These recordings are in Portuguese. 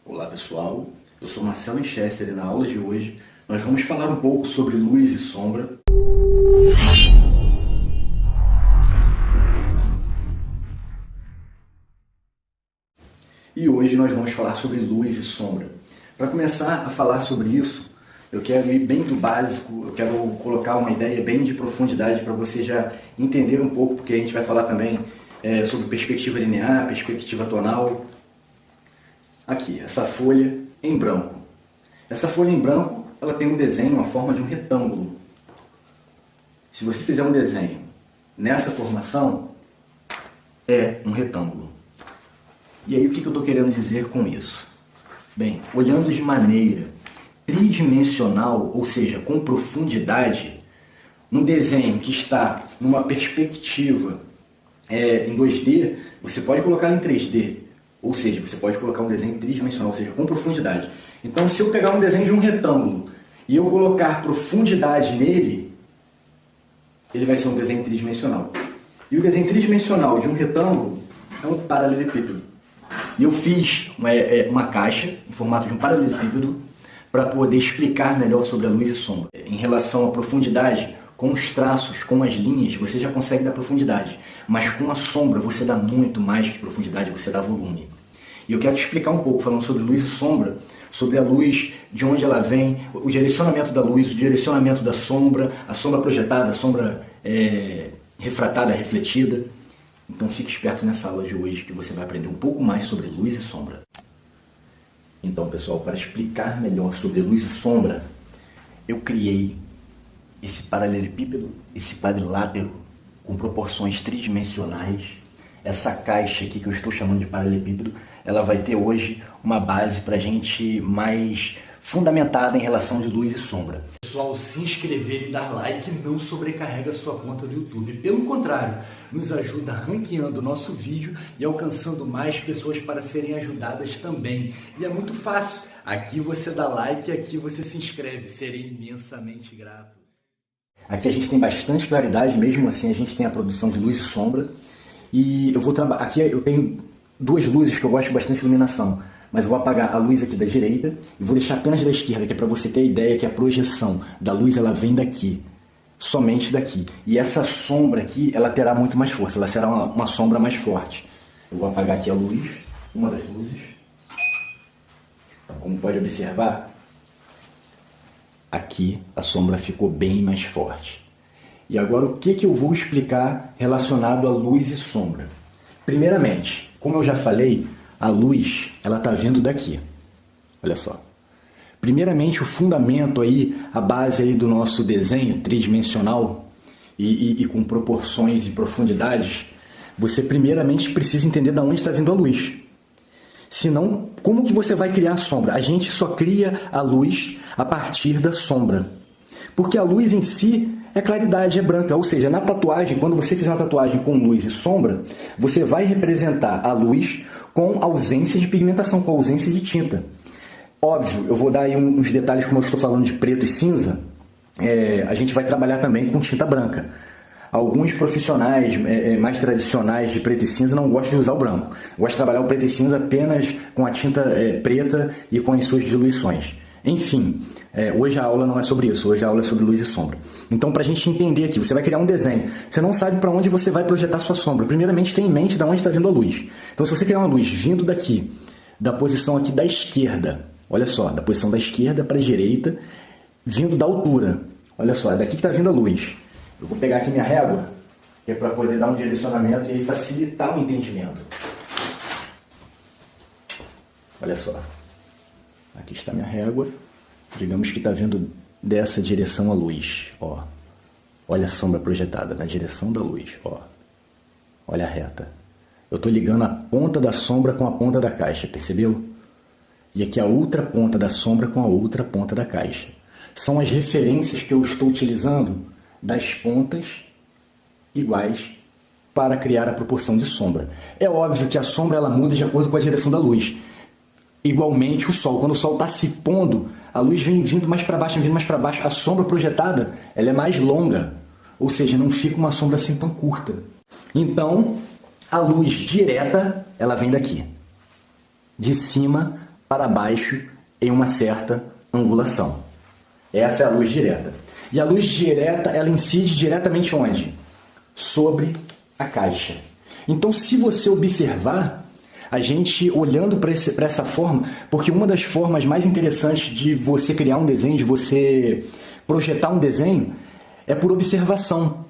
Olá pessoal, eu sou Marcelo Winchester e na aula de hoje nós vamos falar um pouco sobre luz e sombra. E hoje nós vamos falar sobre luz e sombra. Para começar a falar sobre isso, eu quero ir bem do básico, eu quero colocar uma ideia bem de profundidade para você já entender um pouco, porque a gente vai falar também sobre perspectiva linear, perspectiva tonal. Aqui, essa folha em branco. Essa folha em branco, ela tem um desenho, uma forma de um retângulo. Se você fizer um desenho nessa formação, é um retângulo. E aí o que eu estou querendo dizer com isso? Bem, olhando de maneira tridimensional, ou seja, com profundidade, um desenho que está numa perspectiva em 2D, você pode colocar em 3D. Ou seja, você pode colocar um desenho tridimensional, ou seja, com profundidade. Então, se eu pegar um desenho de um retângulo e eu colocar profundidade nele, ele vai ser um desenho tridimensional. E o desenho tridimensional de um retângulo é um paralelepípedo. E eu fiz uma caixa em formato de um paralelepípedo para poder explicar melhor sobre a luz e sombra. Em relação à profundidade, com os traços, com as linhas, você já consegue dar profundidade. Mas com a sombra, você dá muito mais que profundidade, você dá volume. E eu quero te explicar um pouco, falando sobre luz e sombra, sobre a luz, de onde ela vem, o direcionamento da luz, o direcionamento da sombra, a sombra projetada, a sombra refratada, refletida. Então fique esperto nessa aula de hoje que você vai aprender um pouco mais sobre luz e sombra. Então, pessoal, para explicar melhor sobre luz e sombra, eu criei esse paralelepípedo, esse quadrilátero com proporções tridimensionais. Essa caixa aqui que eu estou chamando de paralelepípedo, ela vai ter hoje uma base para a gente mais fundamentada em relação de luz e sombra. Pessoal, se inscrever e dar like não sobrecarrega a sua conta do YouTube. Pelo contrário, nos ajuda ranqueando o nosso vídeo e alcançando mais pessoas para serem ajudadas também. E é muito fácil. Aqui você dá like e aqui você se inscreve. Serei imensamente grato. Aqui a gente tem bastante claridade, mesmo assim a gente tem a produção de luz e sombra. E eu vou trabalhar. Aqui eu tenho duas luzes que eu gosto bastante de iluminação. Mas eu vou apagar a luz aqui da direita e vou deixar apenas da esquerda, que é para você ter a ideia que a projeção da luz ela vem daqui, somente daqui. E essa sombra aqui, ela terá muito mais força, ela será uma sombra mais forte. Eu vou apagar aqui a luz, uma das luzes. Então, como pode observar, aqui a sombra ficou bem mais forte. E agora o que eu vou explicar relacionado a luz e sombra? Primeiramente, como eu já falei, a luz, ela está vindo daqui. Olha só. Primeiramente, o fundamento aí, a base aí do nosso desenho tridimensional e com proporções e profundidades, você primeiramente precisa entender de onde está vindo a luz. Senão, como que você vai criar a sombra? A gente só cria a luz a partir da sombra. Porque a luz em si é claridade, é branca. Ou seja, na tatuagem, quando você fizer uma tatuagem com luz e sombra, você vai representar a luz com ausência de pigmentação, com ausência de tinta. Óbvio, eu vou dar aí uns detalhes, como eu estou falando de preto e cinza, a gente vai trabalhar também com tinta branca. Alguns profissionais mais tradicionais de preto e cinza não gostam de usar o branco. Gostam de trabalhar o preto e cinza apenas com a tinta preta e com as suas diluições. Enfim, hoje a aula não é sobre isso, hoje a aula é sobre luz e sombra. Então, para a gente entender aqui, você vai criar um desenho, você não sabe para onde você vai projetar sua sombra. Primeiramente, tenha em mente de onde está vindo a luz. Então, se você criar uma luz vindo daqui, da posição aqui da esquerda, olha só, da posição da esquerda para a direita, vindo da altura, olha só, é daqui que está vindo a luz. Eu vou pegar aqui minha régua, que é para poder dar um direcionamento e aí facilitar o entendimento. Olha só. Aqui está minha régua, digamos que está vindo dessa direção a luz, ó. Olha a sombra projetada na direção da luz, ó. Olha a reta. Eu estou ligando a ponta da sombra com a ponta da caixa, percebeu? E aqui a outra ponta da sombra com a outra ponta da caixa. São as referências que eu estou utilizando das pontas iguais para criar a proporção de sombra. É óbvio que a sombra ela muda de acordo com a direção da luz. Igualmente o Sol, quando o Sol está se pondo, a luz vem vindo mais para baixo, a sombra projetada ela é mais longa, ou seja, não fica uma sombra assim tão curta. Então, a luz direta, ela vem daqui, de cima para baixo em uma certa angulação. Essa é a luz direta. E a luz direta, ela incide diretamente onde? Sobre a caixa. Então, se você observar, a gente olhando para essa forma, porque uma das formas mais interessantes de você criar um desenho, de você projetar um desenho, é por observação.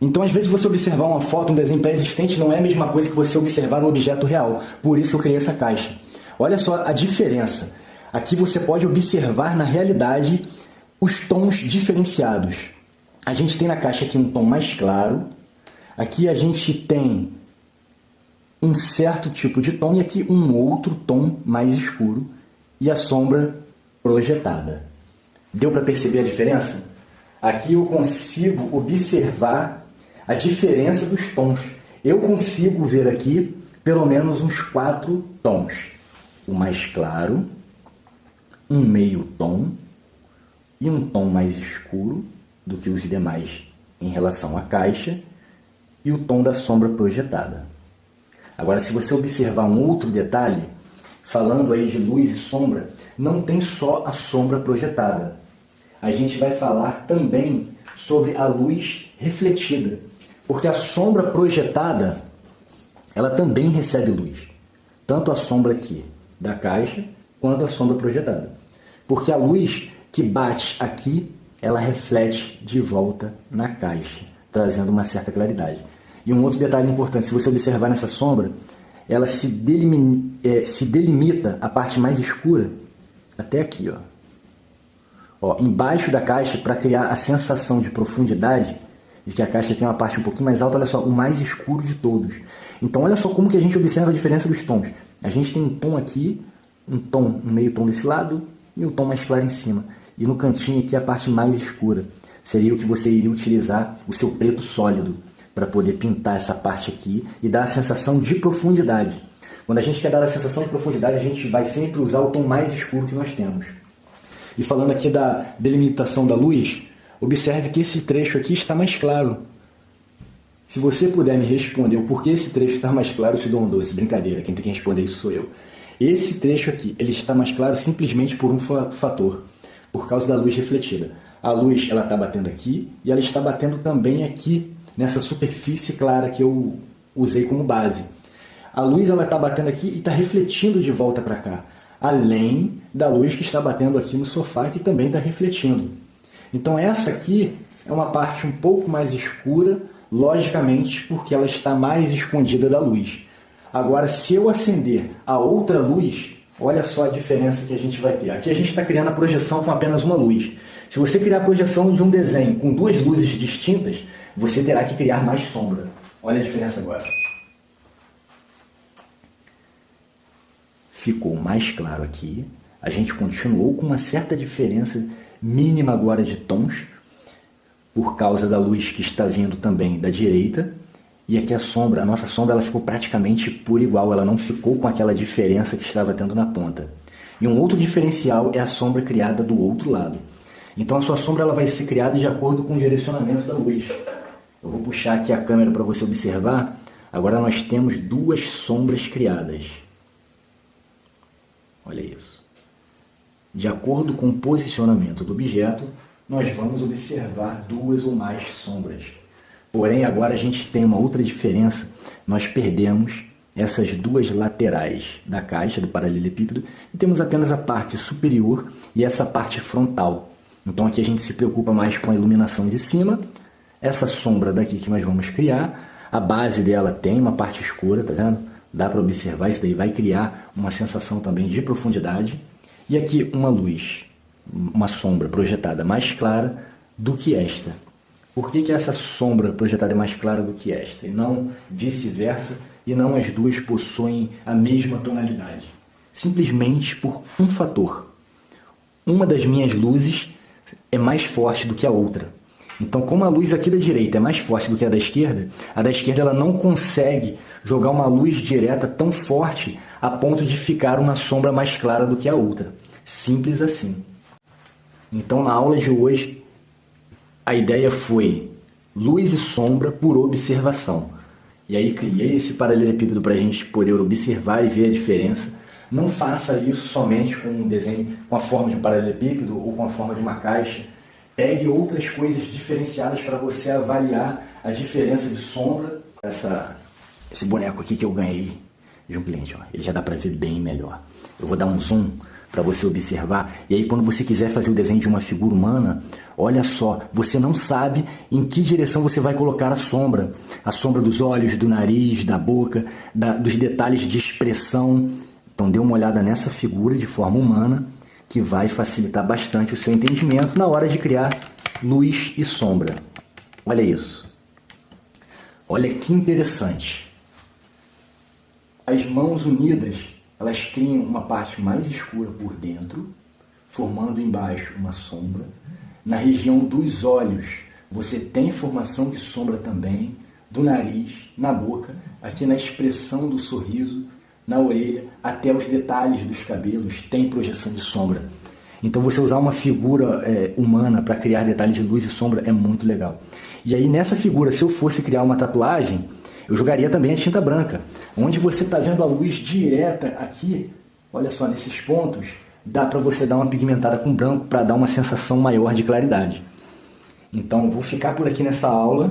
Então, às vezes, você observar uma foto, um desenho pré-existente, não é a mesma coisa que você observar um objeto real. Por isso que eu criei essa caixa. Olha só a diferença. Aqui você pode observar, na realidade, os tons diferenciados. A gente tem na caixa aqui um tom mais claro. Aqui a gente tem um certo tipo de tom e aqui um outro tom mais escuro e a sombra projetada. Deu para perceber a diferença? Aqui eu consigo observar a diferença dos tons. Eu consigo ver aqui pelo menos uns 4 tons. O mais claro, um meio tom e um tom mais escuro do que os demais em relação à caixa e o tom da sombra projetada. Agora, se você observar um outro detalhe, falando aí de luz e sombra, não tem só a sombra projetada. A gente vai falar também sobre a luz refletida, porque a sombra projetada, ela também recebe luz. Tanto a sombra aqui da caixa, quanto a sombra projetada. Porque a luz que bate aqui, ela reflete de volta na caixa, trazendo uma certa claridade. E um outro detalhe importante, se você observar nessa sombra, ela se delimita a parte mais escura até aqui, ó, embaixo da caixa, para criar a sensação de profundidade, de que a caixa tem uma parte um pouquinho mais alta. Olha só, o mais escuro de todos. Então olha só como que a gente observa a diferença dos tons. A gente tem um tom aqui, um meio tom desse lado e um tom mais claro em cima. E no cantinho aqui a parte mais escura. Seria o que você iria utilizar o seu preto sólido para poder pintar essa parte aqui e dar a sensação de profundidade. Quando a gente quer dar a sensação de profundidade, a gente vai sempre usar o tom mais escuro que nós temos. E falando aqui da delimitação da luz, observe que esse trecho aqui está mais claro. Se você puder me responder o porquê esse trecho está mais claro, eu te dou um doce. Brincadeira, quem tem que responder isso sou eu. Esse trecho aqui, ele está mais claro simplesmente por um fator, por causa da luz refletida. A luz, ela está batendo aqui e ela está batendo também aqui, nessa superfície clara que eu usei como base. A luz, ela está batendo aqui e está refletindo de volta para cá, além da luz que está batendo aqui no sofá, que também está refletindo. Então essa aqui é uma parte um pouco mais escura, logicamente, porque ela está mais escondida da luz. Agora, se eu acender a outra luz, olha só a diferença que a gente vai ter. Aqui a gente está criando a projeção com apenas uma luz. Se você criar a projeção de um desenho com 2 luzes distintas, você terá que criar mais sombra. Olha a diferença agora. Ficou mais claro aqui. A gente continuou com uma certa diferença mínima agora de tons, por causa da luz que está vindo também da direita. E aqui a nossa sombra, ela ficou praticamente por igual. Ela não ficou com aquela diferença que estava tendo na ponta. E um outro diferencial é a sombra criada do outro lado. Então a sua sombra, ela vai ser criada de acordo com o direcionamento da luz. Eu vou puxar aqui a câmera para você observar. Agora nós temos 2 sombras criadas. Olha isso. De acordo com o posicionamento do objeto, nós vamos observar 2 ou mais sombras. Porém, agora a gente tem uma outra diferença. Nós perdemos essas 2 laterais da caixa, do paralelepípedo, e temos apenas a parte superior e essa parte frontal. Então aqui a gente se preocupa mais com a iluminação de cima. Essa sombra daqui que nós vamos criar, a base dela tem uma parte escura, tá vendo? Dá para observar, isso daí vai criar uma sensação também de profundidade. E aqui uma luz, uma sombra projetada mais clara do que esta. Por que essa sombra projetada é mais clara do que esta? E não vice-versa, e não as duas possuem a mesma tonalidade? Simplesmente por um fator. Uma das minhas luzes é mais forte do que a outra. Então, como a luz aqui da direita é mais forte do que a da esquerda ela não consegue jogar uma luz direta tão forte a ponto de ficar uma sombra mais clara do que a outra. Simples assim. Então, na aula de hoje, a ideia foi luz e sombra por observação. E aí criei esse paralelepípedo para a gente poder observar e ver a diferença. Não faça isso somente com um desenho, com a forma de um paralelepípedo ou com a forma de uma caixa. Pegue outras coisas diferenciadas para você avaliar a diferença de sombra. Esse boneco aqui que eu ganhei de um cliente, ó, ele já dá para ver bem melhor. Eu vou dar um zoom para você observar, e aí quando você quiser fazer o desenho de uma figura humana, olha só, você não sabe em que direção você vai colocar a sombra dos olhos, do nariz, da boca, dos detalhes de expressão. Então dê uma olhada nessa figura de forma humana, que vai facilitar bastante o seu entendimento na hora de criar luz e sombra. Olha isso. Olha que interessante. As mãos unidas, elas criam uma parte mais escura por dentro, formando embaixo uma sombra. Na região dos olhos, você tem formação de sombra também, do nariz, na boca, aqui na expressão do sorriso, na orelha, até os detalhes dos cabelos, tem projeção de sombra. Então você usar uma figura humana para criar detalhes de luz e sombra é muito legal. E aí nessa figura, se eu fosse criar uma tatuagem, eu jogaria também a tinta branca, onde você está vendo a luz direta aqui, olha só, nesses pontos, dá para você dar uma pigmentada com branco para dar uma sensação maior de claridade. Então, vou ficar por aqui nessa aula.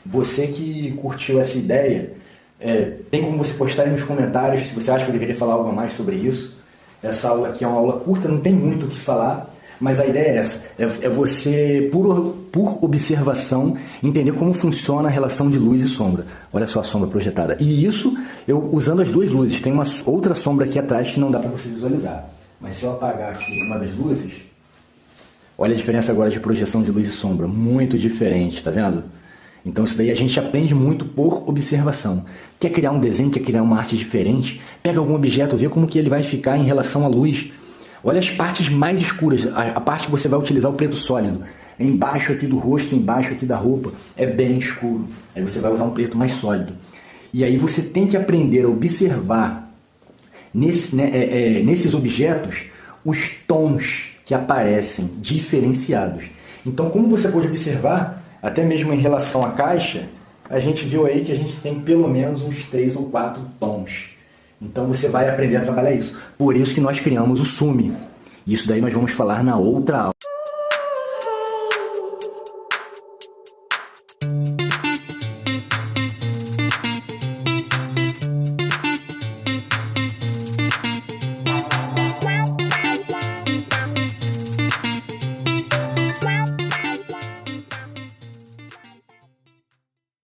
Você que curtiu essa ideia, tem como você postar aí nos comentários se você acha que eu deveria falar algo a mais sobre isso. Essa aula aqui é uma aula curta, não tem muito o que falar. Mas a ideia é essa, é você, por observação, entender como funciona a relação de luz e sombra. Olha só a sombra projetada. E isso, eu usando as duas luzes. Tem uma outra sombra aqui atrás que não dá para você visualizar. Mas se eu apagar aqui uma das luzes, olha a diferença agora de projeção de luz e sombra. Muito diferente, tá vendo? Então isso daí a gente aprende muito por observação. Quer criar um desenho, quer criar uma arte diferente? Pega algum objeto, vê como que ele vai ficar em relação à luz. Olha as partes mais escuras, a parte que você vai utilizar o preto sólido. Embaixo aqui do rosto, embaixo aqui da roupa, é bem escuro. Aí você vai usar um preto mais sólido. E aí você tem que aprender a observar nesses objetos os tons que aparecem diferenciados. Então, como você pode observar, até mesmo em relação à caixa, a gente viu aí que a gente tem pelo menos uns 3 ou 4 tons. Então você vai aprender a trabalhar isso. Por isso que nós criamos o SUME. Isso daí nós vamos falar na outra aula.